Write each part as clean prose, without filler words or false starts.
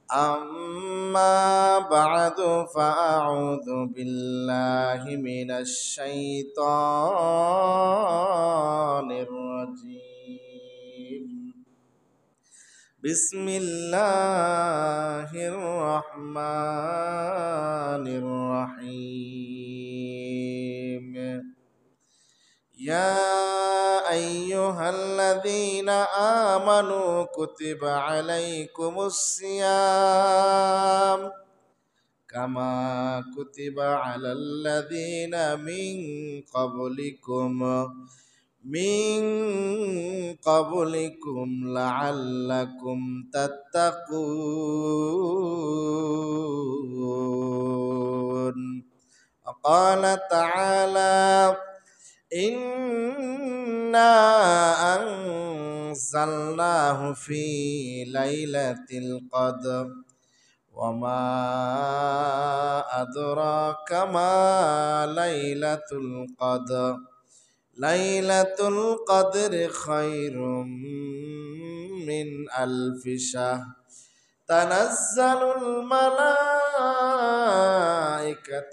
أما بعد فأعوذ بالله من الشيطان الرجيم بسم الله الرحمن الرحيم يا أيها الذين آمنوا كتب عليكم الصيام كما كتب على الذين من قبلكم لعلكم تتقون وقال تعالى إنا أنزلناه في ليلة القدر وما أدراك ما ليلة القدر خير من ألف شهر تنزل الملائكة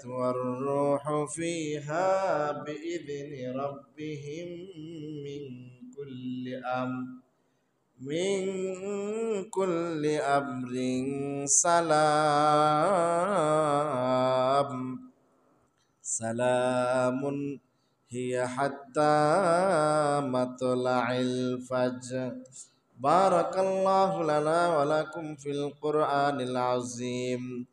والروح فيها بإذن ربهم من كل أمر سلام هي حتى مطلع الفجر بارك الله لنا ولكم في القرآن العظيم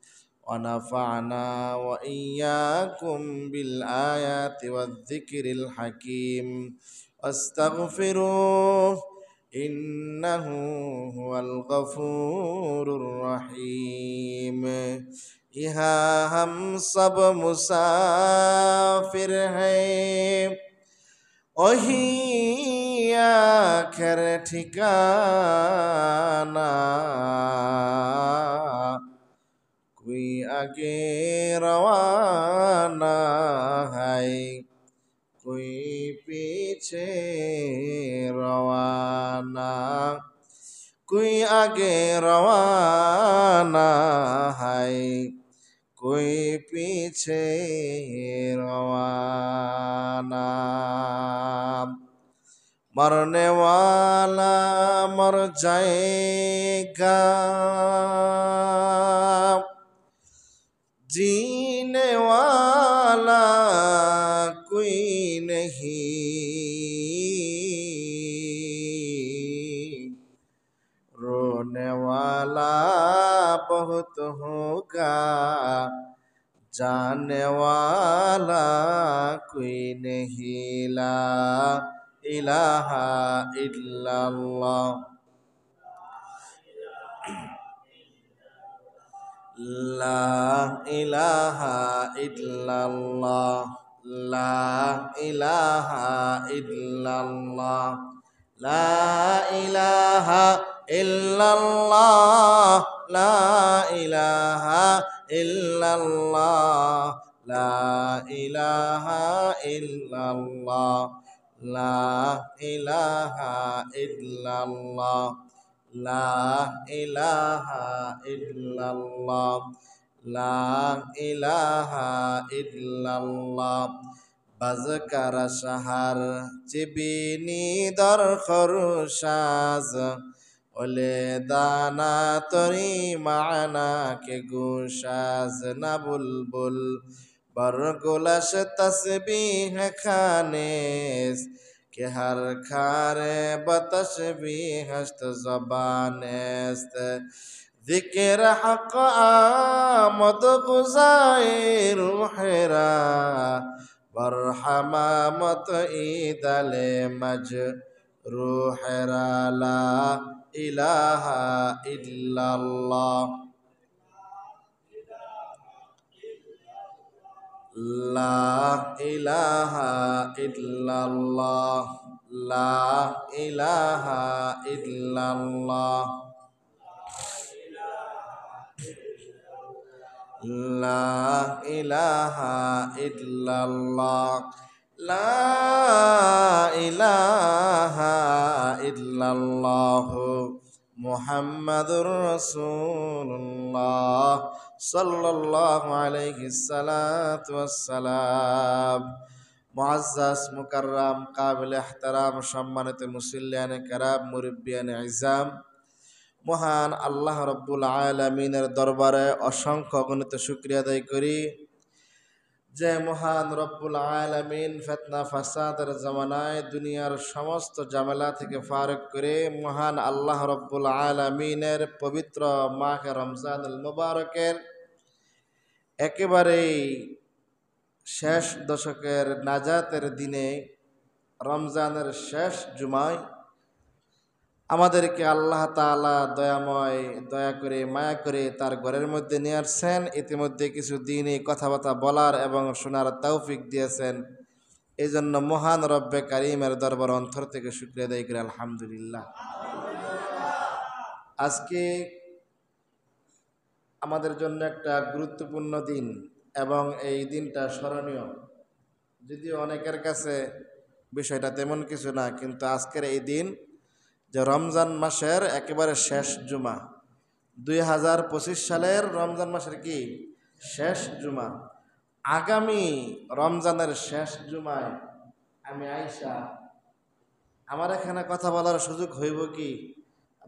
ونفعنا وإياكم بالآيات والذكر الحكيم واستغفروه إنه هو الغفور الرحيم यहाँ हम सब मुसाफिर हैं वही आखिर ठिकाना कोई आगे रवाना है कोई पीछे रवाना कोई आगे रवाना है कोई पीछे रवाना मरने वाला मर जाएगा जीने वाला कोई नहीं रोने वाला बहुत होगा जाने वाला कोई नहीं ला इलाहा इल्लल्लाह ला इलाहा इल्लल्लाह ला इलाहा इल्लल्लाह ला इलाहा इल्लल्लाह ला इलाहा इल्लल्लाह ला इलाहा इल्लल्लाह ला इलाहा इल्लल्लाह ला इलाहा इल्लल्लाह ला इलाहा इल्लल्लाह बज़कर शहर चिबिनी दर खरुशाज ওলে দানা তরি মানা কে গোশাজ না বুলবুল বরগুলাশ তসবিহ খানেস के हर खारे बतशबीह हस्त ज़बानेस्त ذکر حق آمد غزائے روحرا برحمامت ایدل مج روحرا لا الہ الا اللہ لا الہ الا اللہ لا الہ الا اللہ لا إله إلا الله لا إله إلا الله মুহাম্মাদুর রাসূলুল্লাহ সাল্লাল্লাহু আলাইহি সাল্লাতু ওয়াসসালাম। মুআজ্জাজ মুকাররম কাবিল ইহতারাম সম্মানিত মুসল্লিয়ানে কেরাম মুরব্বিয়ানে ইজাম, মহান আল্লাহ রব্বুল আলামিনের দরবারে অসংখ্য অগণিত শুকরিয়া আদায় করি যে মহান রব্বুল আলামিন ফিতনা ফাসাদের জামানায় দুনিয়ার সমস্ত ঝামেলা থেকে ফারক করে মহান আল্লাহ রব্বুল আলামিনের পবিত্র মাহে রমজানুল মুবারকের একেবারেই শেষ দশকের নাজাতের দিনে রমজানের শেষ জুমায় আমাদেরকে আল্লাহ তাআলা দয়াময় দয়া করে মায়া করে তার ঘরের মধ্যে নিয়ে আসছেন। ইতিমধ্যে কিছু দিনই কথাবার্তা বলার এবং শোনার তৌফিক দিয়েছেন। এই জন্য মহান রব্বে কারিমের দরবার অন্তর থেকে শুকরিয়া আদায় করি আলহামদুলিল্লাহ। আজকে আমাদের জন্য একটা গুরুত্বপূর্ণ দিন এবং এই দিনটা স্মরণীয়। যদিও অনেকের কাছে বিষয়টা তেমন কিছু না, কিন্তু আজকের এই দিন যে রমজান মাসের একেবারে শেষ জুমা, 2025 সালের রমজান মাসের কি শেষ জুমা, আগামী রমজানের শেষ জুমায় আমি আইসা আমার এখানে কথা বলার সুযোগ হইব কি,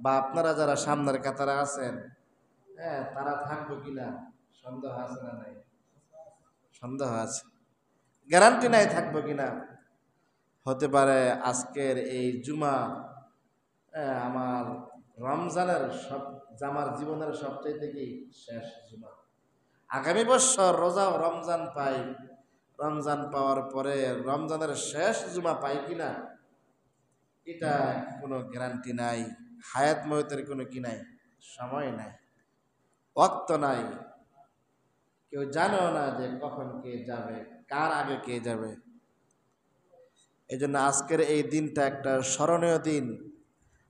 বা আপনারা যারা সামনের কাতারে আছেন তারা থাকবো কিনা সন্দেহ আছে না? নাই, সন্দেহ আছে, গ্যারান্টি নাই থাকবো কিনা। হতে পারে আজকের এই জুমা আমার রমজানের আমার জীবনের সবচাইতে কি শেষ জুমা। আগামী বছর রোজা রমজান পাই, রমজান পাওয়ার পরে রমজানের শেষ জুমা পাই কিনা এটা কোনো গ্যারান্টি নাই। হায়াত ময়তের কোনো কি নাই, সময় নাই, ওয়াক্ত নাই, কেউ জানেও না যে কখন কে যাবে, কার আগে কে যাবে। এই জন্য আজকের এই দিনটা একটা স্মরণীয় দিন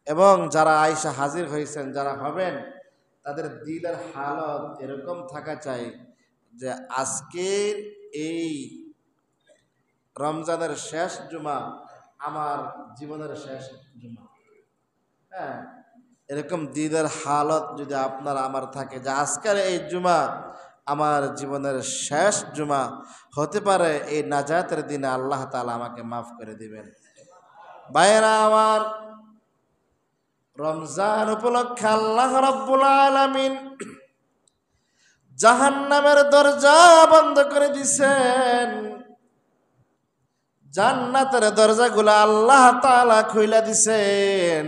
এবং যারা আয়সা হাজির হয়েছেন, যারা হবেন, তাদের দিলের হালত এরকম থাকা চাই যে আজকের এই রমজানের শেষ জুমা আমার জীবনের শেষ জুমা। এরকম দিলের হালত যদি আপনার আমার থাকে যে আজকের এই জুমা আমার জীবনের শেষ জুমা, হতে পারে এই নাজাতের দিনে আল্লাহ তাআলা আমাকে মাফ করে দিবেন। ভাইয়েরা আমার, রমজান উপলক্ষে আল্লাহ রাব্বুল আলামিন জাহান্নামের দরজা বন্ধ করে দিয়েছেন, জান্নাতের দরজাগুলো আল্লাহ তাআলা খুইলা দিয়েছেন।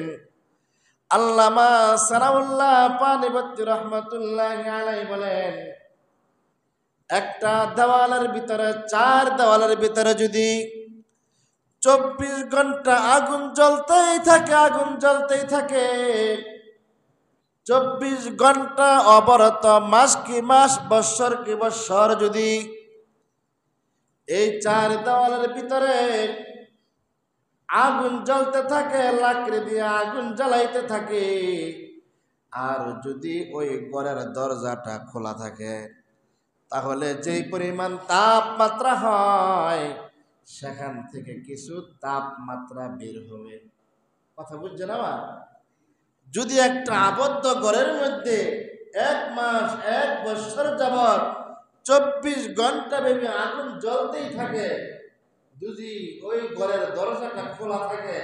আল্লামা সানাউল্লাহ পানিপত্তি রাহমাতুল্লাহি আলাইহি বলেন, একটা দেওয়ালের ভিতরে, 4 দেওয়ালের ভিতরে যদি 24 ঘন্টা আগুন জ্বলতেই থাকে, আগুন জ্বলতেই থাকে, 24 ঘন্টা অবরত, মাস কি মাস, বৎসর কি বৎসর, যদি এই 4 দেওয়ালের ভিতরে আগুন জ্বলতে থাকে, লাকড়ি দিয়ে আগুন জ্বালাইতে থাকে, আর যদি ওই ঘরের দরজাটা খোলা থাকে, তাহলে যেই পরিমাণ তাপমাত্রা হয় সেখান থেকে কিছু তাপমাত্রা বের হবে। কথা বুঝছেন আমার? যদি একটা আবদ্ধ ঘরের মধ্যে 1 মাস 1 বছর যাবত 24 ঘন্টা ব্যাপী আগুন জ্বলতেই থাকে, যদি ওই ঘরের দরজাটা খোলা থাকে,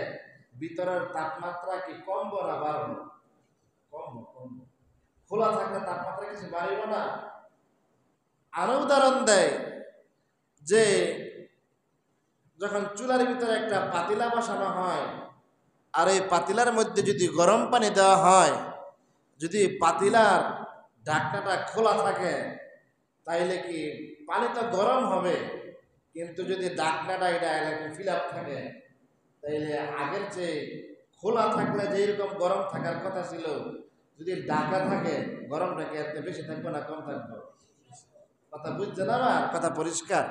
ভিতরের তাপমাত্রা কি কমবো না বাড়বো? কমবো। খোলা থাকলে তাপমাত্রা কিছু বাড়িব না? আরো উদাহরণ দেয় যে যখন চুলার ভিতরে একটা পাতিলা বসানো হয়, আর এই পাতিলার মধ্যে যদি গরম পানি দেওয়া হয়, যদি পাতিলার ঢাকনাটা খোলা থাকে তাইলে কি পানি তো গরম হবে, কিন্তু যদি ঢাকনাটা এটা এরকম ফিল আপ থাকে তাইলে আগের চেয়ে খোলা থাকলে যেরকম গরম থাকার কথা ছিল, যদি ঢাকা থাকে গরমটা কি এর বেশি থাকবে না কম থাকবে? কথা বুঝছেন আমার? কথা পরিষ্কার?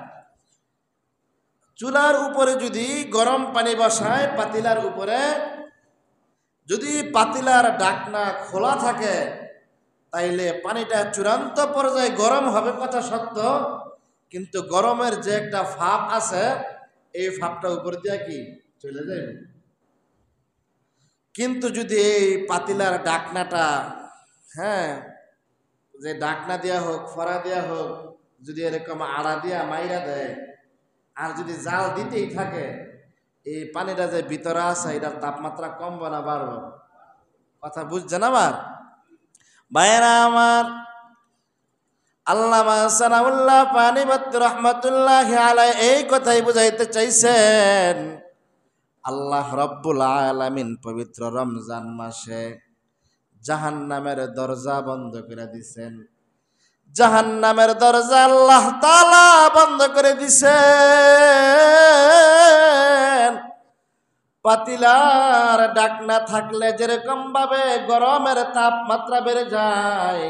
চুলার উপরে যদি গরম পানি বসায়, পাতিলার উপরে যদি পাতিলার ঢাকনা খোলা থাকে, তাইলে পানিটা চূড়ান্ত পর্যায়ে গরম হবে কথা সত্য, কিন্তু গরমের যে একটা ভাপ আছে, এই ভাপটা উপর দিয়ে কি চলে যাবে। কিন্তু যদি এই পাতিলার ডাকনাটা, হ্যাঁ, যে ডাকনা দেওয়া হোক ফড়া দেওয়া হোক, যদি এরকম আড়া দিয়া মাইরা দেয় আর যদি জাল দিতেই থাকে, এই পানিটা যে ভিতরে আছে এটার তাপমাত্রা কমবে না বাড়বে? কথা বুঝছেন আমার ভাইয়েরা আমার? আল্লামা সানাউল্লাহ পানিপত্তি রহমাতুল্লাহি আলাইহি এই কথাই বুঝাইতে চাইছেন। আল্লাহ রব্বুল আলামিন পবিত্র রমজান মাসে জাহান্নামের দরজা বন্ধ করে দিছেন। জাহান্নামের দরজা আল্লাহ তাআলা বন্ধ করে দিছেন। পাতিলার ডাকনা থাকলে যেরকম ভাবে গরমের তাপমাত্রা বেড়ে যায়,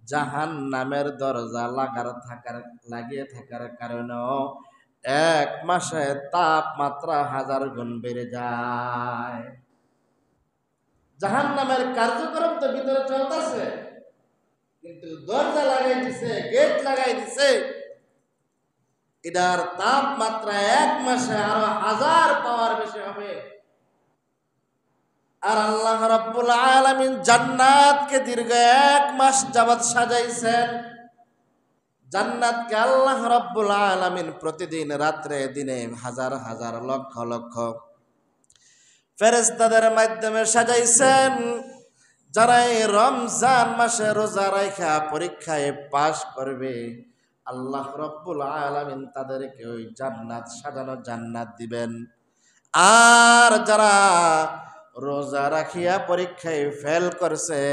জাহান্নামের দরজা লাগিয়ে থাকার কারণেও এক মাসে তাপমাত্রা 1000 গুণ বেড়ে যায়। জাহান্নামের কার্যক্রম তো ভিতরে চলতেছে, কিন্তু দরজা লাগাই দিছে, গেট লাগাই দিছে, এটার তাপমাত্রা এক মাসে আরো 1000 পাওয়ার বেশি হবে। আর আল্লাহ রাব্বুল আলামিন জান্নাতকে দীর্ঘ 1 মাস যাবত সাজাইছেন। জান্নাতকে আল্লাহ রাব্বুল আলামিন প্রতিদিন রাত্রে দিনে হাজার হাজার লক্ষ লক্ষ ফেরেশতাদের মাধ্যমে সাজাইছেন। যারা এই রমজান মাসে রোজা রাখা পরীক্ষায় পাশ করবে, আল্লাহ রাব্বুল আলামিন তাদেরকে ওই জান্নাত, সাজানো জান্নাত দিবেন। আর যারা রোজা রাখিয়া পরীক্ষায় ফেল করছে,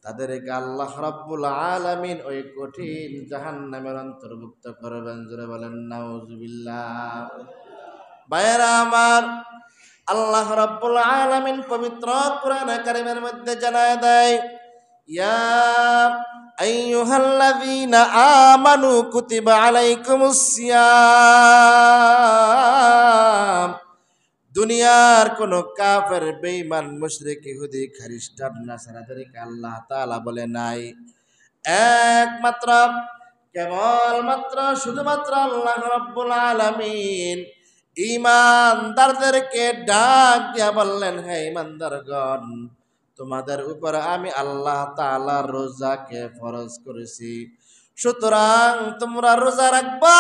তাদেরকে আল্লাহ রাব্বুল আলামিন ওই কঠিন জাহান্নামের অন্তর্ভুক্ত করবেন। জোরে বলেন নাউজুবিল্লাহ। ভাইয়েরা আমার, আল্লাহ রাব্বুল আলামিন পবিত্র কোরআন কারীমের মধ্যে জানায় দেয়, ইয়া আইয়ুহাল্লাযীনা আমানু কুতিবা আলাইকুমুস সিয়াম। দুনিয়ার কোন কাফের, বেঈমান, মুশরিক, ইহুদি, খ্রিস্টান, নাসারাদেরকে আল্লাহ তাআলা বলে নাই, একমাত্র কেবলমাত্র শুধুমাত্র আল্লাহ রাব্বুল আলামিন ঈমানদারদেরকে ডাক দিয়া বললেন, হে ঈমানদারগণ, তোমাদের উপর আমি আল্লাহ তাআলা রোজাকে ফরজ করেছি, সুতরাং তোমরা রোজা রাখবা।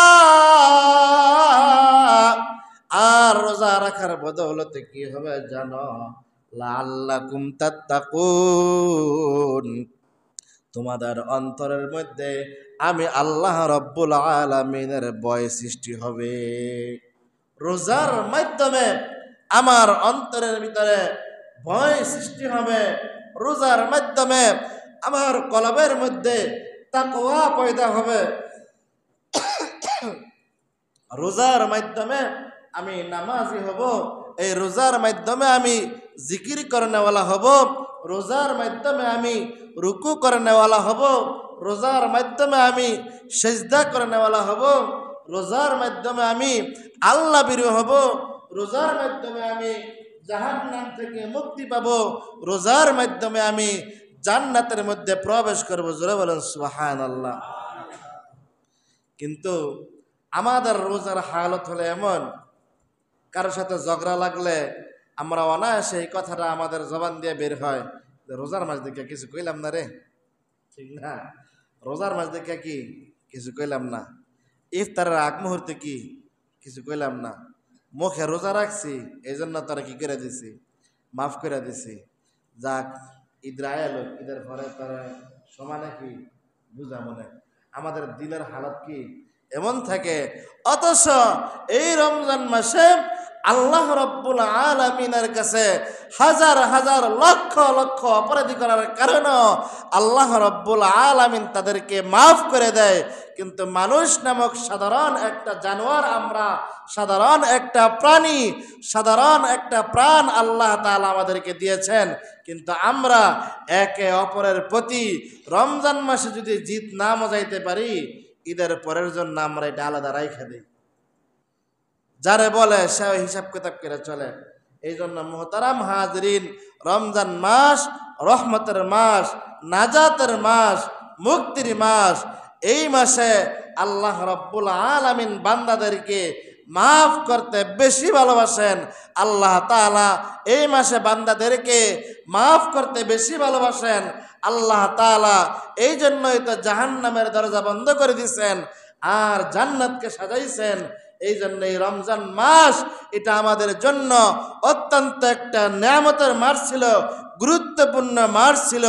আর রোজা রাখার বদৌলতে কি হবে জানো? লাআল্লাকুম তাত্তাকুন, তোমাদের অন্তরের মধ্যে আমি আল্লাহ রাব্বুল আলামিনের ভয় সৃষ্টি হবে। রোজার মাধ্যমে আমার অন্তরের ভিতরে ভয় সৃষ্টি হবে। রোজার মাধ্যমে আমার কলবের মধ্যে তাকওয়া পয়দা হবে। রোজার মাধ্যমে আমি নামাজি হব। এই রোজার মাধ্যমে আমি জিকির করনেওয়ালা হব। রোজার মাধ্যমে আমি রুকু করনেওয়ালা হব। রোজার মাধ্যমে আমি সেজদা করনেওয়ালা হব। রোজার মাধ্যমে আমি আল্লাহ বিরু হব। রোজার মাধ্যমে আমি জাহান্নাম থেকে মুক্তি পাব। রোজার মাধ্যমে আমি জান্নাতের মধ্যে প্রবেশ করব। জোরে বলেন সুবহানাল্লাহ। কিন্তু আমাদের রোজার হালত হলে এমন, কারোর সাথে ঝগড়া লাগলে আমরা অনায়াসে এই কথাটা আমাদের জবান দিয়ে বের হয়, রোজার মাস দেখে কিছু কইলাম না রে, ঠিক না? রোজার মাস দেখে কি কিছু কইলাম না। ইফতারের আগ মুহূর্তে কি কিছু কইলাম না। মুখে রোজা রাখছি, এই জন্য তারা কি করে দিছি, মাফ করে দিছি। যাক, ঈদ আয়ালো, ঈদের পরে তারা সমানে কি বুঝা মনে। আমাদের দিলের হালত কি এমন থাকে। অথচ এই রমজান মাসে আল্লাহ রাব্বুল আলামিনের কাছে হাজার হাজার লক্ষ লক্ষ অপরাধী করার কারণে আল্লাহ রাব্বুল আলামিন তাদেরকে মাফ করে দেয়। কিন্তু মানুষ নামক সাধারণ একটা জানোয়ার, আমরা সাধারণ একটা প্রাণী, সাধারণ একটা প্রাণ আল্লাহ তাআলা আমাদেরকে দিয়েছেন। কিন্তু আমরা একে অপরের প্রতি রমজান মাসে যদি জিত না মজাইতে পারি, ঈদের পরের জন্য আমরা এটা আলাদা রাইখা দিই। যারে বলে সে হিসাব কিতাব করে চলে। এই জন্য মুহতারাম হাজরিন, রমজান মাস রহমতের মাস, নাজাতের মাস, মুক্তির মাস। এই মাসে আল্লাহ রাব্বুল আলামিন বান্দাদেরকে মাফ করতে বেশি ভালোবাসেন। আল্লাহ তাআলা এই মাসে বান্দাদেরকে মাফ করতে বেশি ভালোবাসেন। আল্লাহ তাআলা এই জন্যই তো জাহান্নামের দরজা বন্ধ করে দিয়েছেন আর জান্নাতকে সাজাইছেন। এই জন্য এই রমজান মাস এটা আমাদের জন্য অত্যন্ত একটা নিয়ামতের মাস ছিল, গুরুত্বপূর্ণ মাস ছিল।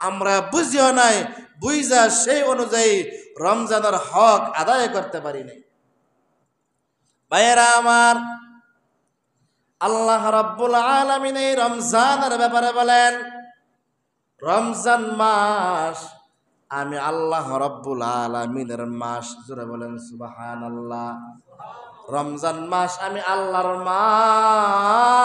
আমরা বুঝিও নাই, বুঝা সেই অনুযায়ী রমজানের হক আদায় করতে পারি নাই। ভাইয়েরা আমার, আল্লাহ রাব্বুল আলামিন এই রমজানের ব্যাপারে বলেন, রমজান মাস আমি আল্লাহ রাব্বুল আলামিনের মাস। জোরে বলেন সুবহানাল্লাহ। রমজান মাস আমি আল্লাহর মাস।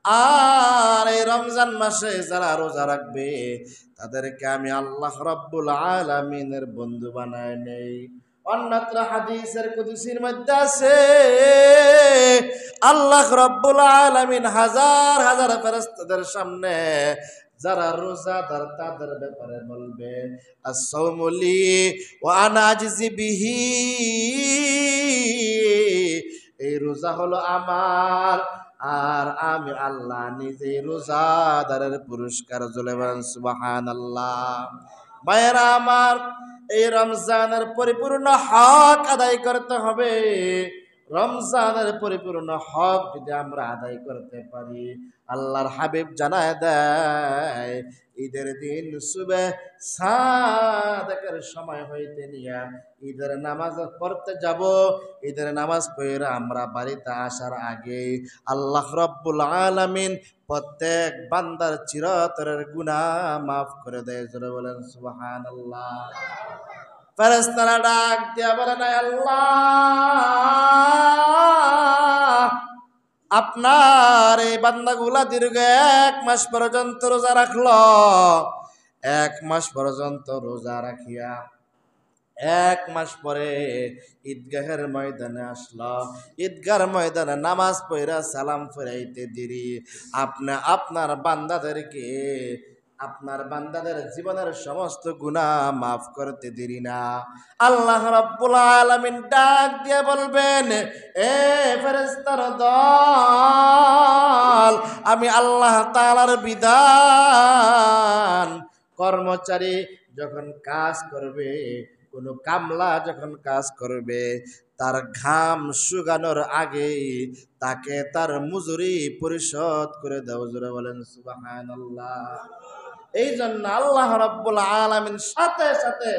আর এই রমজান মাসে যারা রোজা রাখবে তাদেরকে আমি আল্লাহ রাব্বুল আলামিনের বন্ধু বানায় নেই। অন্যত্র হাদিসের কুদসির মধ্যে আছে, আল্লাহ রাব্বুল আলামিন হাজার হাজার ফেরেশতাদের সামনে যারা রোজাদার তাদের ব্যাপারে বলবে, as-sawmu li wa ana ajzi bihi, এই রোজা হলো আমার আর আমি আল্লাহ নিজেই রোজাদারের পুরস্কার। জোরে বলেন সুবহানাল্লাহ। ভাইয়েরা আমার, এই রমজানের পরিপূর্ণ হক আদায় করতে হবে। রমজানের পরিপূর্ণ হক যদি আমরা আদায় করতে পারি, আল্লাহর হাবিব জানায় দেয় ঈদের দিন সুবে সাদেকের সময় হইতে নিয়া ঈদের নামাজ পড়তে যাব। ঈদের নামাজ পড়ে আমরা বাড়িতে আসার আগে আল্লাহ রাব্বুল আলামিন প্রত্যেক বান্দার চিরতরের গুনাহ মাফ করে দেয়। জোরে বলেন সুবহানাল্লাহ। ফেরেশতারা ডাক দিয়া বলেন, আল্লাহ, আপনার এই বান্দাগুলা দীর্ঘ 1 মাস পর্যন্ত রোজা রাখলো। 1 মাস পর্যন্ত রোজা রাখিয়া 1 মাস পরে ঈদগাহের ময়দানে আসলো। ঈদগার ময়দানে নামাজ পড়া সালাম ফিরাইতে দেরি। আপনি আপনার বান্দাদের জীবনের সমস্ত গুনাহ মাফ করতে দেরি না। আল্লাহ রাব্বুল আলামিন ডাক দিয়ে বলবেন, এ ফেরেশতার দল, আমি আল্লাহ তাআলার বিধান, কর্মচারী যখন কাজ করবে, কোন কামলা যখন কাজ করবে, তার ঘাম শুকানোর আগেই তাকে তার মজুরি পরিশোধ করে দাও। জোরে বলেন সুবহানাল্লাহ। এই জন্য আল্লাহ রাব্বুল আলামিন সাথে সাথে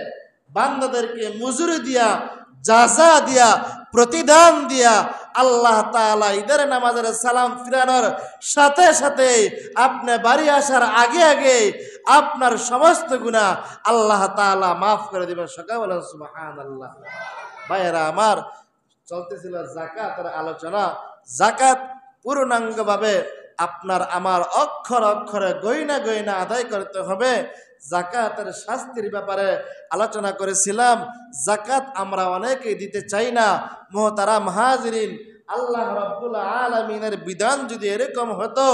বান্দাদেরকে মজুরি দিয়া, জাযা দিয়া, প্রতিদান দিয়া আল্লাহ তাআলা ঈদের নামাজের সালাম ফিরানোর সাথে সাথে আপনি বাড়ি আসার আগে আগে আপনার সমস্ত গুনাহ আল্লাহ তাআলা মাফ করে দিবেন। সকাল বলেন সুবহানাল্লাহ। ভাইয়েরা আমার, চলতেছিল যাকাতের আলোচনা। যাকাত পূর্ণাঙ্গভাবে আপনার আমার অক্ষর অক্ষরে গয়না গয়না আদায় করতে হবে। যাকাতের শাস্তির ব্যাপারে আলোচনা করেছিলাম। যাকাত আমরা অনেকেই দিতে চাই না। মুহতারাম হাজিরিন, আল্লাহ রাব্বুল আলামিনের বিধান যদি এরকম হতো,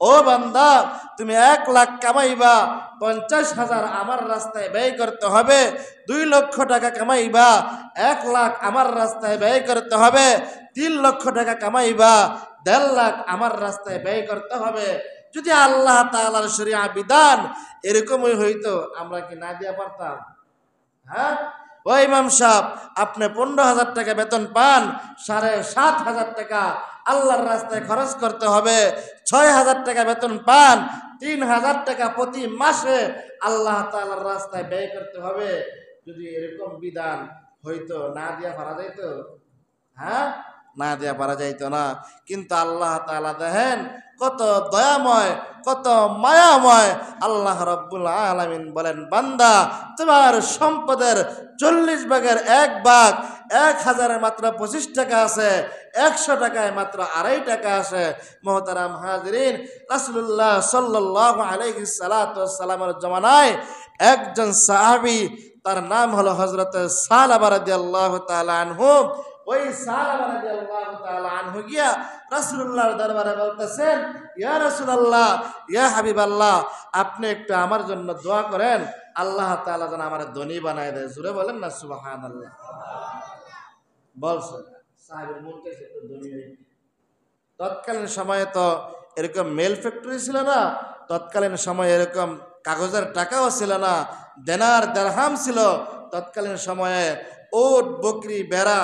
ও বান্দা তুমি 1 লাখ কামাইবা, 50,000 আমার রাস্তায় ব্যয় করতে হবে। 2 লক্ষ টাকা কামাইবা, 1 লাখ আমার রাস্তায় ব্যয় করতে হবে। 3 লক্ষ টাকা কামাইবা, 1.5 লাখ আমার রাস্তায় ব্যয় করতে হবে। যদি আল্লাহ তাআলার শরিয়া বিধান এরকমই হইতো, আমরা কি না দিয়া পারতাম? হ্যাঁ, ও ইমাম সাহেব, আপনি 15,000 টাকা বেতন পান, 7,500 টাকা আল্লাহর রাস্তায় খরচ করতে হবে। 6,000 টাকা বেতন পান, 3,000 টাকা প্রতি মাসে আল্লাহ তাআলার রাস্তায় ব্যয় করতে হবে। যদি এরকম বিধান হইতো, না দিয়া পারা যাইতো? হ্যাঁ, না দিয়া পারা যাইতো না। কিন্তু আল্লাহ তাআলা দেখেন কত দয়াময়, কত মায়াময়। আল্লাহ রাব্বুল আলামিন বলেন, বান্দা তোমার সম্পদের 40 ভাগের 1 ভাগ, 1000-এ মাত্র 25 টাকা আছে, 100 টাকায় মাত্র 2.5 টাকা আছে। মুহতারাম হাজিরিন, রাসূলুল্লাহ সাল্লাল্লাহু আলাইহি সাল্লামের জমানায় একজন সাহাবী, তার নাম হলো হযরত সালাবা রাদিয়াল্লাহু তাআলা আনহু। ওই সালাবা রাদিয়াল্লাহু তাআলা আনহু গিয়া রাসূলুল্লাহর দরবারে বলতেছেন, ইয়া রাসূলুল্লাহ, ইয়া হাবিবাল্লাহ, আপনি একটু আমার জন্য দোয়া করেন, আল্লাহ তাআলা যেন আমার ধনী বানায় দেয়। জোরে বলেন না সুবহানাল্লাহ। বলছেন সাহাবীর মন চাইছে একটু ধনী হইতে। তৎকালীন সময়ে তো এরকম মেল ফ্যাক্টরি ছিল না, তৎকালীন সময়ে এরকম কাগজের টাকাও ছিল না, দেনার দেরহাম ছিল। তৎকালীন সময়ে ওট, বকরি, বেড়া,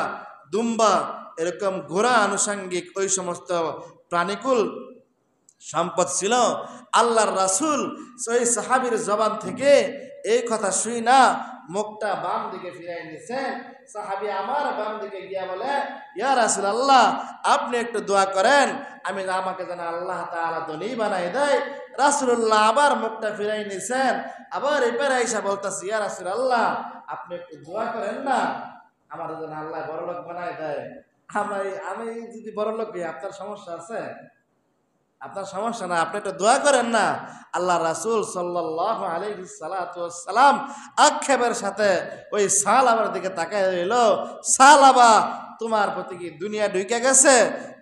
দুম্বা, এরকম ঘোড়া আনুষঙ্গিক ওই সমস্ত প্রাণীকুল সম্পদ ছিল। আল্লাহর রাসূল ওই সাহাবীর জবান থেকে এই কথা শুই না মুখটা বাম দিকে ফিরাই নিছেন। সাহাবী আমার বাম দিকে গিয়া বলে, ইয়া রাসূলুল্লাহ, আপনি একটু দোয়া করেন আমাকে যেন আল্লাহ তাআলা ধনী বানাই দেয়। রাসূলুল্লাহ আবার মুখটা ফিরাই নিছেন, আবার এপারে আইসা বলতেছে, ইয়া রাসূলুল্লাহ, আপনি একটু দোয়া করেন না আমার যেন আল্লাহ বড়লোক বানাই দেয়। আমি যদি বড়লোক হই আপনার সমস্যা আছে? আপনার সমস্যা না, আপনি একটু দোয়া করেন না। আল্লাহ রাসূল সাল্লাল্লাহু আলাইহি সালাম আক্ষেপের সাথে ওই সালাবার দিকে তাকায় রইল। সালাবা, তোমার প্রতি কি দুনিয়া ঢুকে গেছে?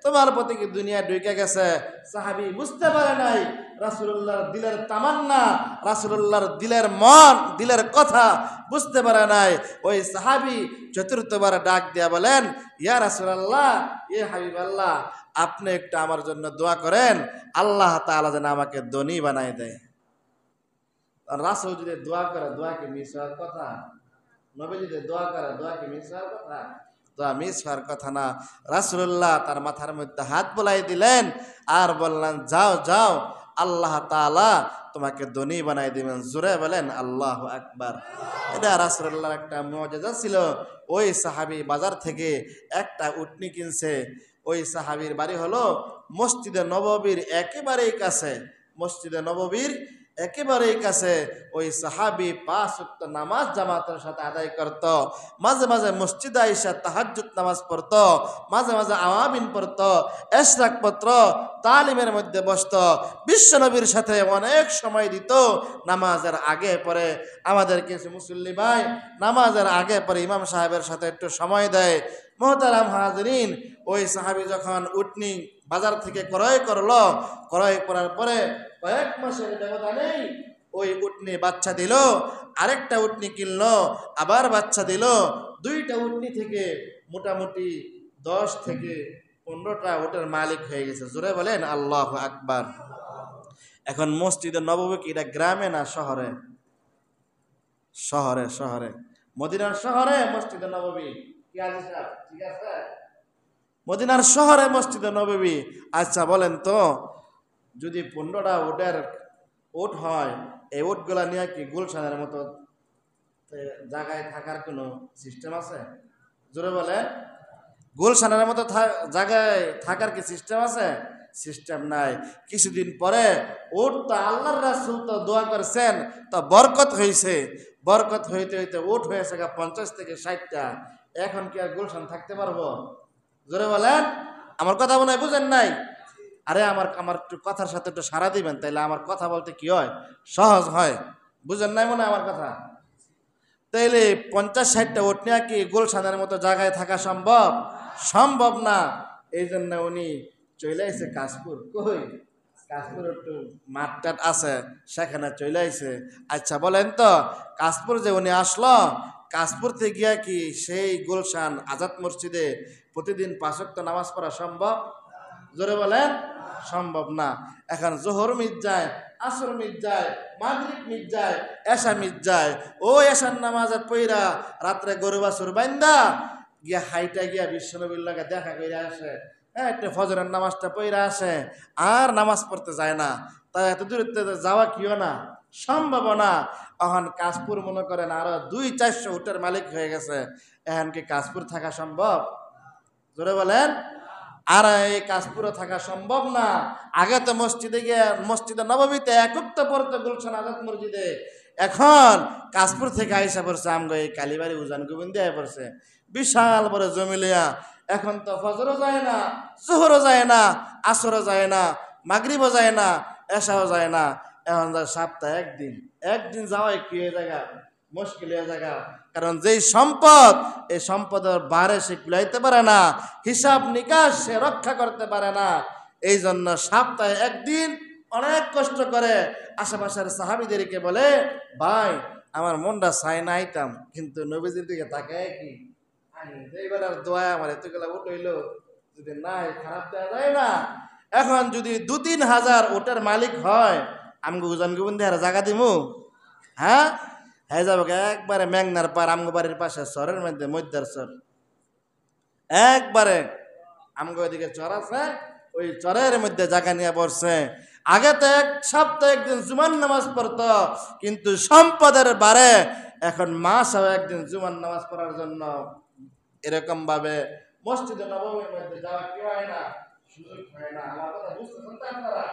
তোমার প্রতি কি দুনিয়া ঢুকে গেছে? সাহাবী বুঝতে পারে নাই রাসূলুল্লাহর দিলের তামান্না, রাসূলুল্লাহর দিলের মন, দিলের কথা বুঝতে পারে নাই। ওই সাহাবী চতুর্থবার ডাক দিয়া বলেন, ইয়া রাসূলুল্লাহ, ইয়া হাবিবাল্লাহ, আপনি একটু আমার জন্য দোয়া করেন আল্লাহ তাআলা যেন আমাকে ধনী বানায় দেয়। রাসূল যদি দোয়া করে, দোয়া কি মিস হওয়ার কথা? নবী যদি দোয়া করে, দোয়া কি মিস হওয়ার কথা? দোয়া মিস হওয়ার কথা না। রাসূলুল্লাহ তার মাথার মধ্যে হাত বুলাই দিলেন আর বললেন, যাও যাও, আল্লাহ তাআলা তোমাকে ধনী বানাই দিবেন। জোরে বলেন আল্লাহু আকবার। এটা রাসূলুল্লাহর একটা মুআজিজা ছিল। ওই সাহাবী বাজার থেকে একটা উটনি কিনছে। ওই সাহাবীর বাড়ি হলো মসজিদে নববীর একেবারেই কাছে, মসজিদে নববীর একেবারেই কাছে। ওই সাহাবী 5 ওয়াক্ত নামাজ জামাতের সাথে আদায় করত। মাঝে মাঝে মসজিদে আইসা তাহাজ্জুদ নামাজ পড়ত, মাঝে মাঝে আওয়াবিন পড়ত, ইশরাক পত্র তালিমের মধ্যে বসত। বিশ্বনবীর সাথে অনেক সময় দিত নামাজের আগে পরে। আমাদের কিছু মুসল্লি ভাই নামাজের আগে পরে ইমাম সাহেবের সাথে একটু সময় দেয়। মুহতারাম হাজরিন, ওই সাহাবী যখন উটনি বাজার থেকে ক্রয় করলো, ক্রয় করার পরে কয়েক মাসের ব্যবধানেই ওই উটনি বাচ্চা দিল, আরেকটা উটনি কিনলো, আবার বাচ্চা দিল। 2টা উটনি থেকে মোটামুটি 10 থেকে 15টা উটের মালিক হয়ে গেছে। জোরে বলেন আল্লাহু আকবার। এখন মসজিদে নববী কি এটা গ্রামে না শহরে? শহরে, শহরে, মদিনার শহরে মসজিদে নববী। কি আছে স্যার? ঠিক আছে, মদিনার শহরে মসজিদে নববী। আচ্ছা বলেন তো, যদি 15টা উট হয়, এই উটগুলা নিয়ে কি গুলশানের মতো জায়গায় থাকার কোনো সিস্টেম আছে? জোরে বলেন, গুলশানের মতো জায়গায় থাকার কি সিস্টেম আছে? সিস্টেম নাই। কিছুদিন পরে উট তো আল্লাহর রাসূল তো দোয়া করছেন, তো বরকত হয়েছে। বরকত হইতে হইতে উট হয়েছে 50 থেকে 60টা। এখন কি আর গুলশান থাকতে পারবো? জোরে বলেন, আমার কথা মনে হয় বুঝেন নাই। আরে আমার একটু কথার সাথে একটু সাড়া দিবেন, তাইলে আমার কথা বলতে কি হয়, সহজ হয়। বুঝেন নাই মনে হয় আমার কথা? তাইলে 50-60টা উট নিয়ে কি গুলশানের মতো জায়গায় থাকা সম্ভব? সম্ভব না। এই জন্য উনি চলে আইছে কাশপুর। কই কাশপুর একটু মাঠটাট আছে, সেখানে চলে আইছে। আচ্ছা বলেন তো, কাশপুর যে উনি আসলো, কাশপুর থেকে গিয়া কি সেই গুলশান আজাদ মসজিদে প্রতিদিন 5 ওয়াক্ত নামাজ পড়া সম্ভব? জোরে বলেন, সম্ভব না। এখন জোহর মিট যায়, আসর মিট যায়, মাগরিব মিট যায়, এশা মিট যায়। ও এশার নামাজে পইরা রাত্রে গরু বাছুর বাইন্দা গিয়া হাইটা গিয়া বিশ্বনবীর লগে দেখা করে আসে, একটু ফজরের নামাজটা পইরা আসে, আর নামাজ পড়তে যায় না। তাই এত দূর যাওয়া কিও না, সম্ভব না। এখন কাশপুর মনে করেন আরো 200-400 উটের মালিক হয়ে গেছে। এখন কি কাশপুর থাকা সম্ভব? জোরে বলেন। আর এই কাশপুরে থাকা সম্ভব না। আগে তো মসজিদে গিয়ে মসজিদে নববীতে একত্ব পড়তো গুলশান আজাদ মসজিদে। এখন কাশপুর থেকে আইসা পড়ছে আমগো এই কালীবাড়ি উজান গোবিন্দে আয় পড়ছে, বিশাল বড় জমিলিয়া। এখন তো ফজরও যায় না, জোহরও যায় না, আসরও যায় না, মাগরিবও যায় না, এশাও যায় না। এখন যায় সপ্তাহে একদিন যাওয়াই কি হয়ে জায়গা, মুশকিল হয়ে জায়গা। কারণ যেই সম্পদ, এই সম্পদের বারে সে কুলাইতে পারে না, হিসাব নিকাশ সে রক্ষা করতে পারে না। এই জন্য সপ্তাহে একদিন অনেক কষ্ট করে আশেপাশের সাহাবীদেরকে বলে, ভাই আমার মনটা চায় না আইতাম, কিন্তু নবীজির দিকে তাকায় কি এইবার দোয়া আমার এতগুলা উঠ হইলো, যদি নাই খারাপ দেওয়া যায় না। এখন যদি 2-3 হাজার ওটার মালিক হয়, আমগো উজান গুবন দিয়ে জায়গা দিমু, হ্যাঁ হ্যাঁ যাবো একবারে মেঘনার পার আমগো বাড়ির পাশে চরের মধ্যে মধ্যার চর, একবারে আমগো এদিকে চর আছে, ওই চরের মধ্যে জায়গা নিয়ে পড়ছে। আগে তো এক সপ্তাহে একদিন জুমার নামাজ পড়তো, কিন্তু সম্পদের বারে এখন মাসেও একদিন জুমার নামাজ পড়ার জন্য এরকম ভাবে মসজিদে নববীর মধ্যে যাওয়া কি হয় না, সুযোগ হয় না। আমার কথা বুঝতেছেন তো আপনারা?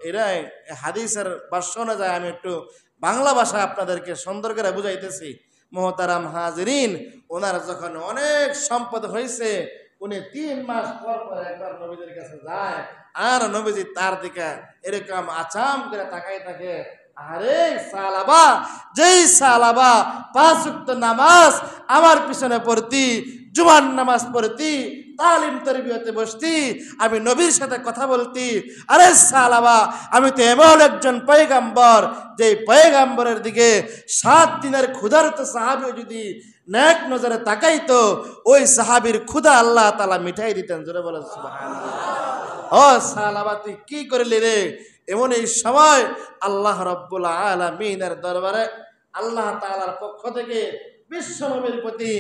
এরাই হাদিসের ভাষ্য অনুযায়ী আমি একটু বাংলা ভাষা আপনাদেরকে সুন্দর করে বুঝাইতেছি। মোহতারাম হাজিরিন, ওনার যখন অনেক সম্পদ হয়েছে, উনি 3 মাস পর পর একবার নবীদের কাছে যায়, আর নবীজি তার দিকে এরকম আচাম করে তাকাই থাকে। আরে সালাবা, যেই সালাবা 5 ওয়াক্ত নামাজ আমার পিছনে পড়তি, জুমার নামাজ পড়তি, তালিম তরবিয়তে বসতি, আমি নবীর সাথে কথা বলতি। আরে সালাবা, আমি তো এমন একজন পয়গাম্বর, যে পয়গাম্বরের দিকে 7 দিনের ক্ষুধার্ত সাহাবী যদি নেক নজরে তাকাইতো, ওই সাহাবীর ক্ষুধা আল্লাহ তাআলা মিটাই দিতেন। জোরে বলেন সুবহানাল্লাহ। ও সালাবা, তুই কি করলি রে? এমন এই সময় আল্লাহ রাব্বুল আলামিনের দরবারে আল্লাহ তাআলার পক্ষ থেকে বিশ্ব নবীর প্রতি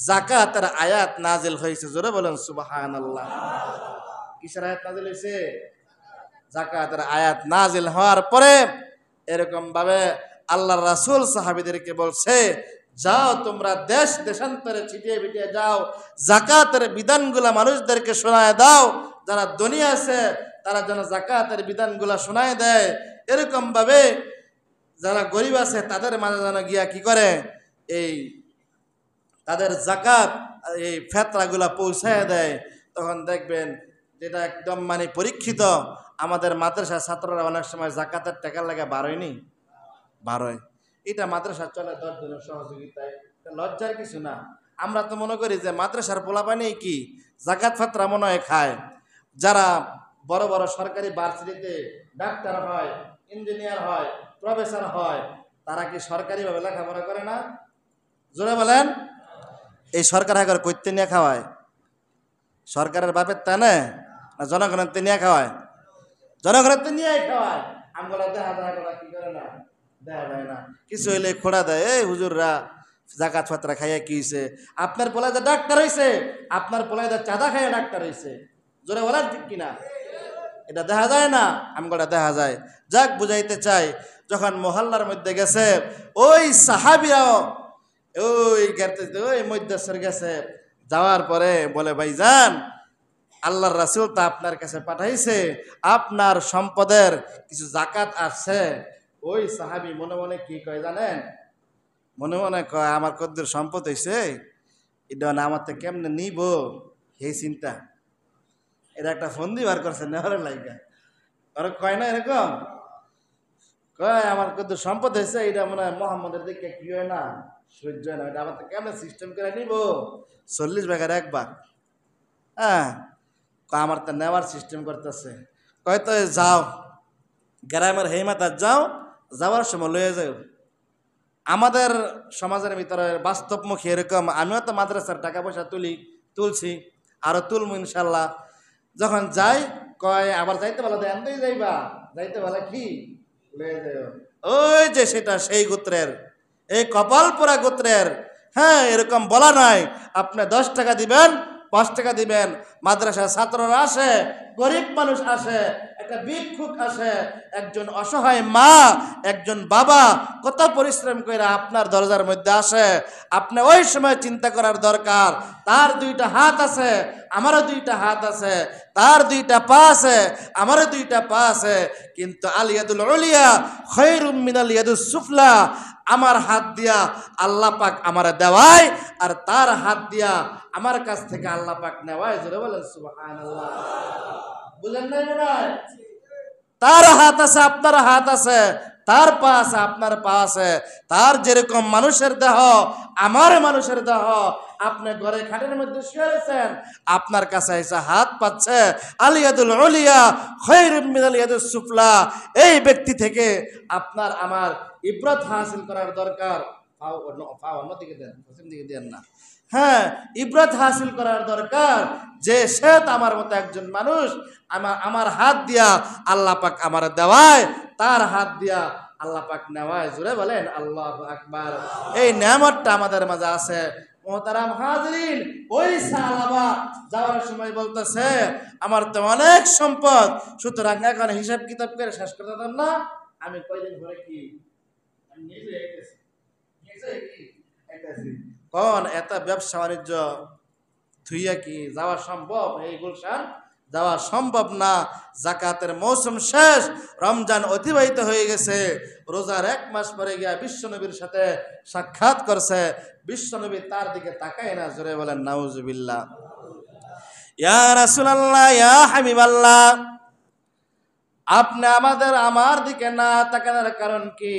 যাকাতের আয়াত নাজিল হয়েছে। জোরে বলেন সুবহানাল্লাহ। কিসের আয়াত নাজিল হয়েছে? যাকাতের আয়াত নাজিল হওয়ার পরে এরকম ভাবে আল্লাহর রাসূল সাহাবীদেরকে বলছে, যাও তোমরা দেশ দেশান্তরে ছিটিয়ে বিটিয়ে যাও, যাকাতের বিধানগুলা মানুষদেরকে শোনায় দাও। যারা ধনী আছে তারা যেন যাকাতের বিধানগুলা শোনায় দেয়। এরকম ভাবে যারা গরিব আছে তাদের মাঝে যেন গিয়া কি করে, এই তাদের যাকাত এই ফেতরাগুলা পৌঁছায় দেয়। তখন দেখবেন যেটা একদম মানে পরীক্ষিত, আমাদের মাদ্রাসার ছাত্ররা অনেক সময় যাকাতের টাকার লাগে বাড়য়নি, বাড়য়। এটা মাদ্রাসা চলে 10 জনের সহযোগিতায়, লজ্জার কিছু না। আমরা তো মনে করি যে মাদ্রাসার পোলাপানি কি যাকাত ফেতরা মনে হয় খায়। যারা বড় বড় সরকারি ভার্সিটিতে ডাক্তার হয়, ইঞ্জিনিয়ার হয়, প্রফেসর হয়, তারা কি সরকারিভাবে লেখাপড়া করে না? জোরে বলেন। এই সরকার হাগর কইতে নিয়ে খাওয়ায়? সরকারের বাপের তা না জনগণের তে নিয়ে খাওয়ায়? জনগণের তে নিয়ে খাওয়ায়। আমগুলা দেখা যায় কি করে না, দেখা যায় না। কিছু হইলে খোড়া দেয়, এই হুজুররা জাকাত ফাতরা খাইয়া কি হয়েছে? আপনার পোলায় যে ডাক্তার হয়েছে, আপনার পোলায় যে চাঁদা খাইয়া ডাক্তার হয়েছে। জোরে বলেন ঠিক কিনা? এটা দেখা যায় না, আমগুলা দেখা যায়। যাক, বুঝাইতে চাই, যখন মহল্লার মধ্যে গেছে ওই সাহাবীরাও ওই ওই মধ্যস্থর গেছে, যাওয়ার পরে বলে, ভাইজান আল্লাহর রাসূল তা আপনার কাছে পাঠাইছে, আপনার সম্পদের কিছু যাকাত আসছে। ওই সাহাবী মনে মনে কি কয় জানেন? মনে মনে কয়, আমার কদ্দুর সম্পদ হয়েছে, এটা আমার তো কেমনে নিব, এই চিন্তা। এটা একটা ফন্দি বার করছে নেওয়ার লাইগা। আর কয় না এরকম, কয় আমার কদ্দুর সম্পদ হয়েছে, এটা মনে হয় মোহাম্মদের দিকে কি হয় না, সহ্য হয় না, এটা আমার তো কেমনে সিস্টেম করে নিব, 40 ভাগের 1 ভাগ। হ্যাঁ, আমার তো নেওয়ার সিস্টেম করতেছে। কয় তো যাও গ্রামের হেমাতার যাও, যাওয়ার সময় লয়ে যাও। আমাদের সমাজের ভিতরে বাস্তবমুখী এরকম, আমিও তো মাদ্রাসার টাকা পয়সা তুলছি, আরো তুলমু ইনশাল্লাহ। যখন যাই কয় আবার যাইতে বলা দেয়, আনতেই যাইবা, যাইতে বলা কি লয়ে যাও। ওই যে সেটা সেই গোত্রের, এই কপাল পোড়া গোত্রের। হ্যাঁ, এরকম বলা নাই আপনি 10 টাকা দিবেন, 5 টাকা দিবেন। মাদ্রাসার ছাত্ররা আসে, গরিব মানুষ আসে, একটা ভিক্ষুক আসে, একজন অসহায় মা, একজন বাবা কত পরিশ্রম করে আপনার দরজার মধ্যে আসে। আপনি ওই সময় চিন্তা করার দরকার, তার 2টা হাত আছে, আমারও 2টা হাত আছে, তার 2টা পা আছে, আমারও 2টা পা আছে, কিন্তু আল ইয়াদুল উলিয়া খায়রুম মিনাল ইয়াদুস সুফলা। আমার হাত দিয়া আল্লাহ পাক আমারে দেওয়ায়, আর তার হাত দিয়া আমার কাছ থেকে আল্লাহ পাক নেওয়ায়। জোরে বলেন সুবহানাল্লাহ। বুঝেন নাই মনে হয়? তার হাত আছে, আপনার হাত আছে, তার পা আছে, আপনার পা আছে। তার যেরকম মানুষের দেহ, আমার মানুষের দেহ। আপনি ঘরে খাটের মধ্যে শুয়ে আছেন, আপনার কাছে এসে হাত পাচ্ছে। আলিয়াদুল উলিয়া খায়রুম মিনাল ইয়াদিস সুফলা। এই ব্যক্তি থেকে আপনার আমার ইবরত হাসিল করার দরকার। অন্যদিকে দেন, পশ্চিম দিকে দেন না। হ্যাঁ, ইব্রত হাসিল করার দরকার যে শ্বেত আমার মতো একজন মানুষ আমার হাত দিয়া আল্লাহ পাক আমার দেওয়ায়, তার হাত দিয়া আল্লাহ পাক নেওয়ায়। জোরে বলেন আল্লাহু আকবার। এই নেয়ামতটা আমাদের মাঝে আছে। মুহতারাম হাজিরিন, ওই সাহাবা যাওয়ার সময় বলতেছে আমার তো অনেক সম্পদ, সুতরাং এখন হিসাব কিতাব করে শেষ করতে পারতাম না, আমি কয়দিন পরে কি আমি নিজে কোন এত ব্যবসা বাণিজ্য থুইয়া কি যাওয়া সম্ভব? এই গুলশান যাওয়া সম্ভব না। জাকাতের মৌসুম শেষ, রমজান অতিবাহিত হয়ে গেছে, রোজার 1 মাস পরে গিয়া বিশ্বনবীর সাথে সাক্ষাৎ করছে। বিশ্বনবী তার দিকে তাকায় না। জোরে বলেন নাউজুবিল্লাহ। ইয়া রাসূলুল্লাহ, ইয়া হাবিবাল্লাহ, আপনি আমার দিকে না তাকানোর কারণ কি?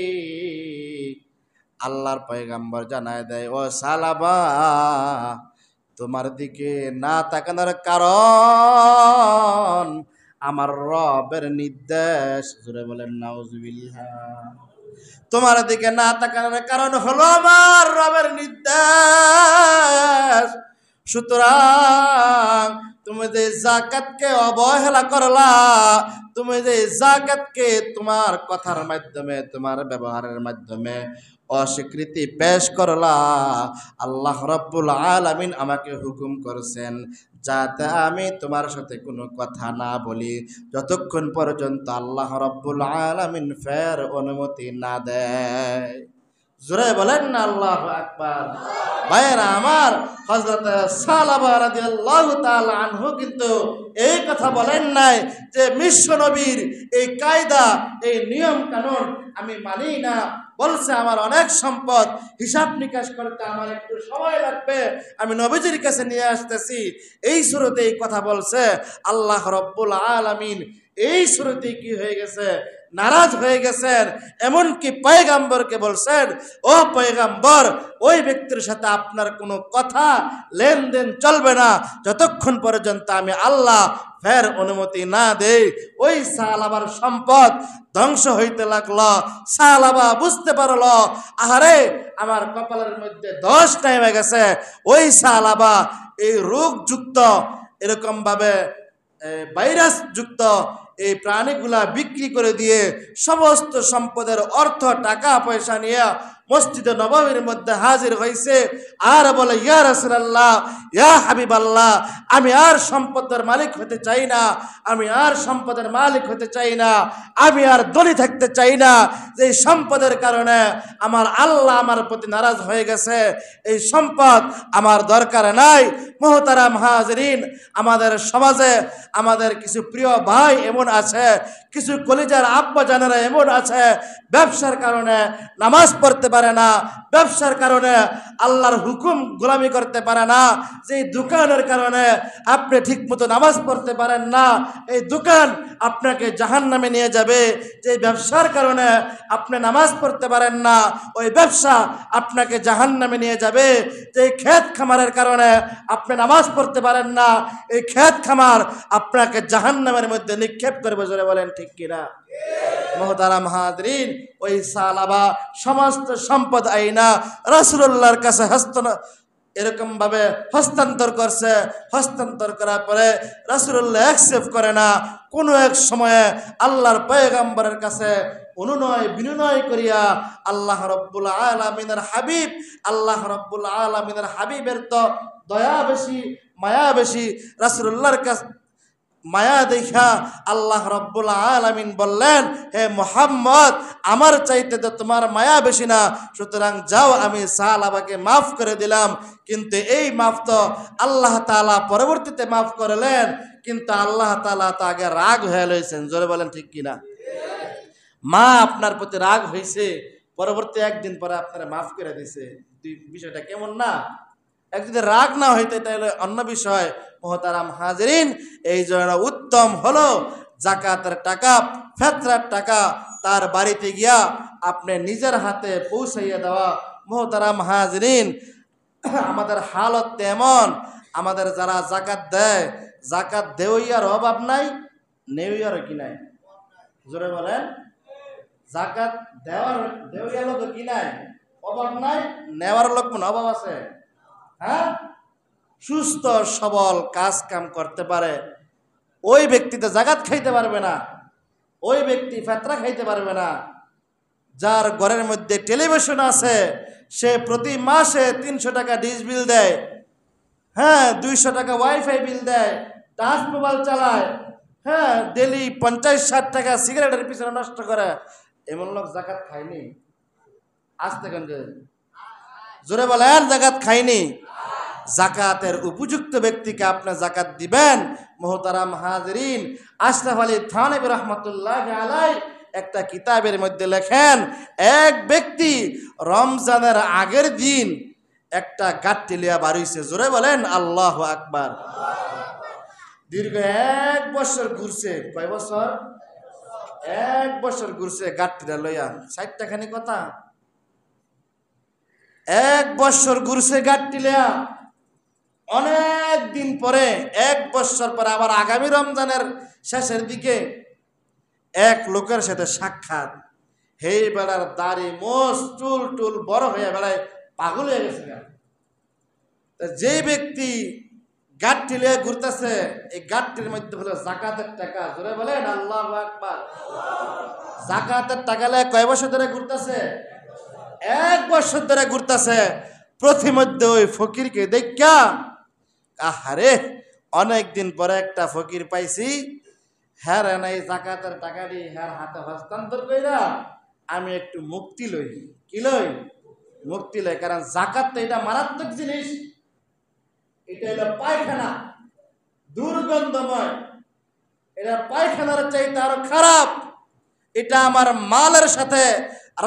আল্লাহর পয়গম্বর জানায় দেয়, ও সালাবা, তোমার দিকে না তাকানোর কারণ আমার রবের নির্দেশ। জোরে বলেন নাউজুবিল্লাহ। তোমার দিকে না তাকানোর কারণ হলো আমার রবের নির্দেশ। সুতরাং তুমি যে যাকাতকে অবহেলা করলা, তুমি যে যাকাতকে তোমার কথার মাধ্যমে, তোমার ব্যবহারের মাধ্যমে অস্বীকৃতি পেশ করলা, আল্লাহ রাব্বুল আলামিন আমাকে হুকুম করেছেন যাতে আমি তোমার সাথে কোনো কথা না বলি যতক্ষণ পর্যন্ত আল্লাহ রাব্বুল আলামিন ফের অনুমতি না দেয়। জোরে বলেন না আল্লাহু আকবার। ভাইয়েরা আমার, হযরত সালাবা রাদিয়াল্লাহু তাআলা আনহু কিন্তু এই কথা বলেন নাই যে বিশ্ব নবীর এই কায়দা, এই নিয়ম কানুন আমি মানি না। বলছে আমার অনেক সম্পদ, হিসাব নিকাশ করতে আমার একটু সময় লাগবে, আমি নবীজির কাছে নিয়ে আসতেছি। এই শুরুতে এই কথা বলছে। আল্লাহ রাব্বুল আলামিন এই শুরুতে কি হয়ে গেছে? নারাজ হয়ে গেছেন। এমনকি পয়গম্বরকে বলছেন, ও পয়গম্বর, ওই ব্যক্তির সাথে আপনার কোনো কথা লেনদেন চলবে না যতক্ষণ পর্যন্ত আমি আল্লাহ ফের অনুমতি না দেই। ওই সাহাবার সম্পদ ধ্বংস হইতে লাগলো। সাহাবা বুঝতে পারলো, আহারে আমার কপালের মধ্যে দোষ নেমে গেছে। ওই সাহাবা এই রোগযুক্ত, এরকম ভাবে ভাইরাস যুক্ত এই প্রাণীগুলা বিক্রি করে দিয়ে সমস্ত সম্পদের অর্থ টাকা পয়সা নিয়ে মসজিদে নববীর মধ্যে হাজির হয়েছে। আর বলে, ইয়া রাসূলুল্লাহ, ইয়া হাবিবাল্লাহ, আমি আর সম্পদের মালিক হতে চাই না, আমি আর সম্পদের মালিক হতে চাই না, আমি আর ধনী থাকতে চাই না। যে সম্পদের কারণে আমার আল্লাহ আমার প্রতি নারাজ হয়ে গেছে, এই সম্পদ আমার দরকার নাই। মুহতারাম হাজিরিন, আমাদের সমাজে আমাদের কিছু প্রিয় ভাই এমন আছে, কিছু কলিজার আব্বা জানেরা এমন আছে, ব্যবসার কারণে নামাজ পড়তে পারে না, ব্যবসার কারণে আল্লাহর হুকুম গোলামি করতে পারে না। যে দোকানের কারণে আপনি ঠিকমতো নামাজ পড়তে পারেন না, এই দোকান আপনাকে জাহান্নামে নিয়ে যাবে। যে ব্যবসার কারণে আপনি নামাজ পড়তে পারেন না, ওই ব্যবসা আপনাকে জাহান্নামে নিয়ে যাবে। যে ক্ষেত খামারের কারণে আপনি নামাজ পড়তে পারেন না, এই ক্ষেত খামার আপনাকে জাহান্নামের মধ্যে নিক্ষেপ করবে। জোরে বলেন ঠিক কিনা? মুহতারাম হাজিরিন, ওই সাহাবা সমস্ত সম্পদ আইনা রাসূলুল্লাহর কাছে এরকম ভাবে হস্তান্তর করছে। হস্তান্তর করার পরে রাসূলুল্লাহ অ্যাকসেপ্ট করে না। কোনো এক সময়ে আল্লাহর পয়গম্বরের কাছে অনুনয় বিনয় করিয়া আল্লাহ রাব্বুল আলামিনের হাবিব, আল্লাহ রাব্বুল আলামিনের হাবিবের তো দয়া বেশি, মায়া বেশি। রাসূলুল্লাহর কাছে মায়া দেখা আল্লাহ রাব্বুল আলামিন বললেন, হে মুহাম্মদ, আমার চাইতে তো তোমার মায়া বেশি না, সুতরাং যাও, আমি সাহাবাকে মাফ করে দিলাম। কিন্তু এই মাফ তো আল্লাহ তাআলা পরবর্তীতে মাফ করলেন, কিন্তু আল্লাহ তাআলা তো আগে রাগ হয়ে লইছেন। জোরে বলেন ঠিক কিনা? মা আপনার প্রতি রাগ হয়েছে, পরবর্তী একদিন পরে আপনারা মাফ করে দিছে। বিষয়টা কেমন না? একদিন রাগ না হইতে তাহলে অন্য বিষয়। মুহতারাম হাজিরিন, এই জন্য উত্তম হলো যাকাতের টাকা, ফিতরার টাকা তার বাড়িতে গিয়া আপনি নিজের হাতে পৌঁছাইয়া দেওয়া। মুহতারাম হাজিরিন, আমাদের হালত তেমন, আমাদের যারা যাকাত দেয়, যাকাত দেওয়ার অভাব নাই, নেওয়ার কি নাই? জোরে বলেন। যাকাত দেওয়ার কি নাই? অভাব নাই, নেওয়ার লোক মনে অভাব আছে? হ্যাঁ, সুস্থ সবল কাজ কাম করতে পারে ওই ব্যক্তিতে জাকাত খাইতে পারবে না, ওই ব্যক্তি ফেতরা খাইতে পারবে না। যার ঘরের মধ্যে টেলিভিশন আছে সে প্রতি মাসে 300 টাকা ডিশ বিল দেয়, হ্যাঁ 200 টাকা ওয়াইফাই বিল দেয়, টাচ মোবাইল চালায়, হ্যাঁ ডেলি 50-60 টাকা সিগারেটের পিছনে নষ্ট করে, এমন লোক জাকাত খায়নি? আসতে কেন জোরে বলেন, জাকাত খায়নি? জাকাতের উপযুক্ত ব্যক্তিকে আপনি জাকাত দিবেন। মুহতারাম হাজিরিন, আশরাফ আলী থানভী রহমতুল্লাহ আলাই একটা কিতাবের মধ্যে লেখেন, এক ব্যক্তি রমজানের আগের দিন একটা গাঠি লিয়া বাড়িছে। জোরে বলেন আল্লাহু আকবার। দীর্ঘ 1 বছর ঘুরছে। কয় বছর? 1 বছর ঘুরছে গাঠটিটা লইয়া। 60 খানি কথা। 1 বছর ঘুরছে গাঠটি লইয়া। অনেক দিন পরে 1 বছর পরে আবার আগামী রমজানের শেষের দিকে এক লোকের সাথে সাক্ষাৎ। হেই বেড়ার দাড়ি মোষ চুল টুল বড় হয়ে বেড়ায়, পাগল হয়ে গেছে। যেই ব্যক্তি গাঠটি লিয়ে ঘুরতেছে, এই গাঠটির মধ্যে হলো জাকাতের টাকা। জোরে বলেন আল্লাহু আকবার। জাকাতের টাকা লিয়ে কয় বছর ধরে ঘুরতেছে? 1 বছর ধরে ঘুরতেছে। প্রতিমধ্যে ওই ফকিরকে দেখা, আহারে অনেক দিন পরে একটা ফকির পাইছি, হ্যাঁ রে না এই জাকাতের টাকাটি হ্যাঁ হাতে হস্তান্তর কইরা আমি একটু মুক্তি লই। কি লই? মুক্তি লই। কারণ জাকাত তো এটা মারাত্মক জিনিস, এটা হলো পায়খানা, দুর্গন্ধময়। এটা পায়খানার চাইতে আরো খারাপ। এটা আমার মালের সাথে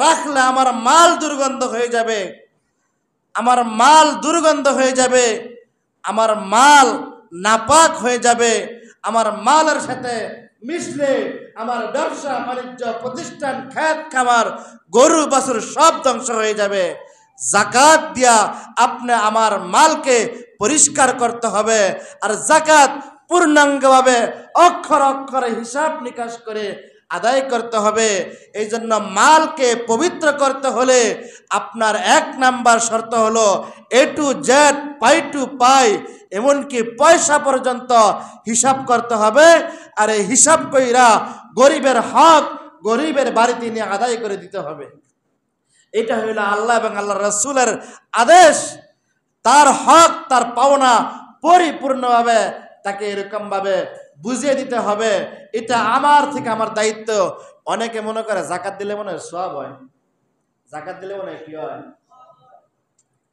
রাখলে আমার মাল দুর্গন্ধ হয়ে যাবে, আমার মাল দুর্গন্ধ হয়ে যাবে, আমার মাল নাপাক হয়ে যাবে। আমার মালের সাথে মিশলে আমার ব্যবসা বাণিজ্য প্রতিষ্ঠান খেত খামার গরু বাছুর সব ধ্বংস হয়ে যাবে। জাকাত দিয়া আপনি আমার মালকে পরিষ্কার করতে হবে। আর জাকাত পূর্ণাঙ্গভাবে অক্ষর অক্ষরে হিসাব নিকাশ করে আদায় করতে হবে। এই জন্য মালকে পবিত্র করতে হলে আপনার 1 নাম্বার শর্ত হলো A to Z, পাই টু পাই, এমনকি পয়সা পর্যন্ত হিসাব করতে হবে। আর এই হিসাব কইরা গরিবের হক গরিবের বাড়িতে নিয়ে আদায় করে দিতে হবে। এটা হইল আল্লাহ এবং আল্লাহ রাসূলের আদেশ। তার হক তার পাওনা পরিপূর্ণভাবে তাকে এরকমভাবে বুঝিয়ে দিতে হবে। এটা আমার থেকে আমার দায়িত্ব। অনেকে মনে করে জাকাত দিলে মনে হয় সওয়াব হয়। জাকাত দিলে মনে হয় কি হয়?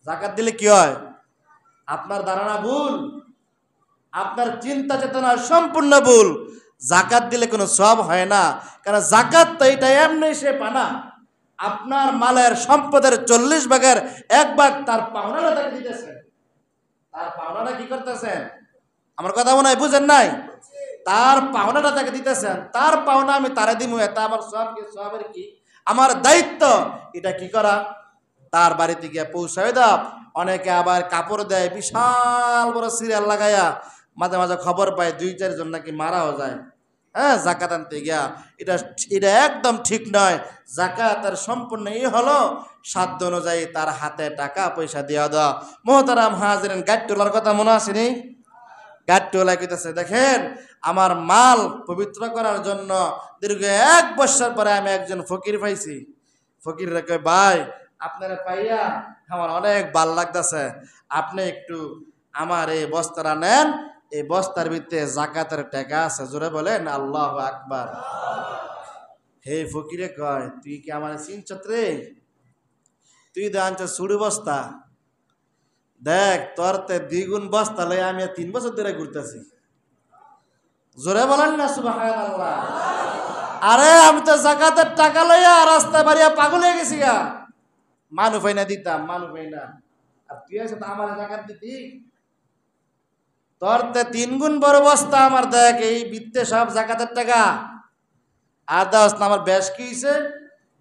জাকাত দিলে কি হয়? আপনার ধারণা ভুল, আপনার চিন্তা চেতনা সম্পূর্ণ ভুল। জাকাত দিলে কোনো সওয়াব হয় না। কারণ জাকাত তো এটা এমনি সে পানা। আপনার মালের সম্পদের 40 ভাগের 1 ভাগ তার পাওনাটা তাকে দিতেছেন। তার পাওনাটা কি করতেছেন? আমার কথা মনে হয় বুঝেন নাই? তার পাওনাটা তাকে দিতেছেন। তার পাওনা আমি তারে দিমু, এটা আমার সওয়াব কি? সওয়াবের কি? আমার দায়িত্ব এটা কি করা? তার বাড়িতে গিয়ে পৌঁছায় দাও। অনেকে আবার কাপড় দেয় বিশাল বড় সিরিয়াল লাগাইয়া, মাঝে মাঝে খবর পায় 2-4 জন নাকি মারাও যায়, হ্যাঁ জাকাত আনতে গিয়া। এটা একদম ঠিক নয়। জাকাতের সম্পূর্ণ হলো সাধ্য অনুযায়ী তার হাতে টাকা পয়সা দেওয়া দেওয়া। মুহতারাম হাজিরিন, গাড়িটোলার কথা মনে আসেনি? গাড়িটোলা কইতেছে, দেখেন আমার মাল পবিত্র করার জন্য দীর্ঘ 1 বছর পরে আমি একজন ফকির পাইছি। ফকির রে কয়, ভাই আপনারা পাইয়া আমার অনেক ভাল লাগতেছে, আপনি একটু আমার এই বস্তাটা নেন, এই বস্তার ভিতরে জাকাতের টাকা আছে। জোরে বলেন আল্লাহু আকবার। হে ফকিরে কয়, তুই কি আমার চিনছত রে? তুই তো আনছ সুড়ি বস্তা, দেখ তোর তে 2 গুণ বস্তা লই আমি 3 বছর ধরে ঘুরতেছি। জোরে বলেন না সুবহানাল্লাহ। আরে আমি তো জাকাতের টাকা লইয়া রাস্তা বাড়িয়া পাগল হয়ে গেছি গা। মানু পাইনা দিতাম, মানু পাইনা। আর তুই আছে তো আমার জাকাত দিতি। তোর তে 3 গুণ বড় বস্তা আমার, দেখ এই বিত্তে সব জাকাতের টাকা। আর দাস না আমার বেশ কি হইছে,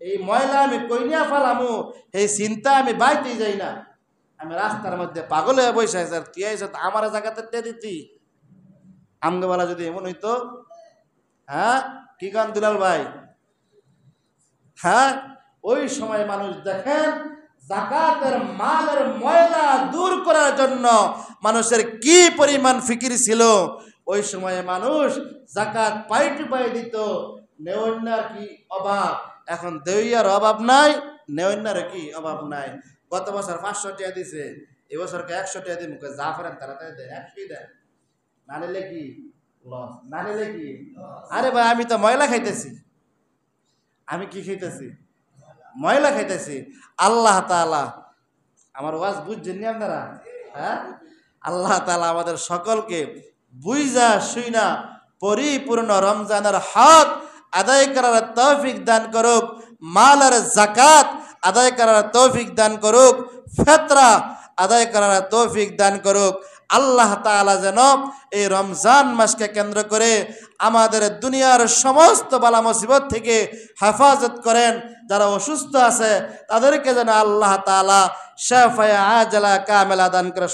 এই ময়লা আমি কইনিয়া ফালামু এই চিন্তা আমি বাইতেই যাই না। আমি রাস্তার মধ্যে পাগল হয়ে বসে আছি, আর তুই আইছ তো আমার জাকাতের টাকা দিতি। আমগোবালা যদি এমন হইতো, হ্যাঁ কি গান দুলাল ভাই, হ্যাঁ ওই সময় মানুষ দেখেন জাকাতের মালের ময়লা দূর করার জন্য মানুষের কি পরিমাণ ফিকির ছিল। ওই সময়ে মানুষ জাকাত পাইটু পাই দিত, নেওয়ার কি অভাব, এখন দেউয়ার অভাব নাই, নেওয়ার কি অভাব নাই। গত বছর 500 টাকা দিছে, এবছরকে 100 টাকা দিয়ে মুখে যা করেন তাড়াতাড়ি দেয়, 100ই দেয়, না নিলে কি লস, না নিলে কি। আরে ভাই আমি তো ময়লা খাইতেছি, আমি কি খাইতেছি, ময়লা খাইতেছি। আল্লাহ তাআলা, আমার ওয়াজ বুঝছেন আপনারা? হ্যাঁ, আল্লাহ তাআলা আমাদের সকলকে বুঝা শুইনা পরিপূর্ণ রমজানের হক আদায় করার তৌফিক দান করুক, মালের যাকাত আদায় করার তৌফিক দান করুক, ফিতরা আদায় করার তৌফিক দান করুক। আল্লাহ তাআলা যেন এই রমজান মাসকে কেন্দ্র করে আমাদের দুনিয়ার সমস্ত বালা মুসিবত থেকে হেফাজত করেন। যারা অসুস্থ আছে তাদেরকে যেন আল্লাহ তাআলা শিফায়ে আজলা কামিলা দান করে।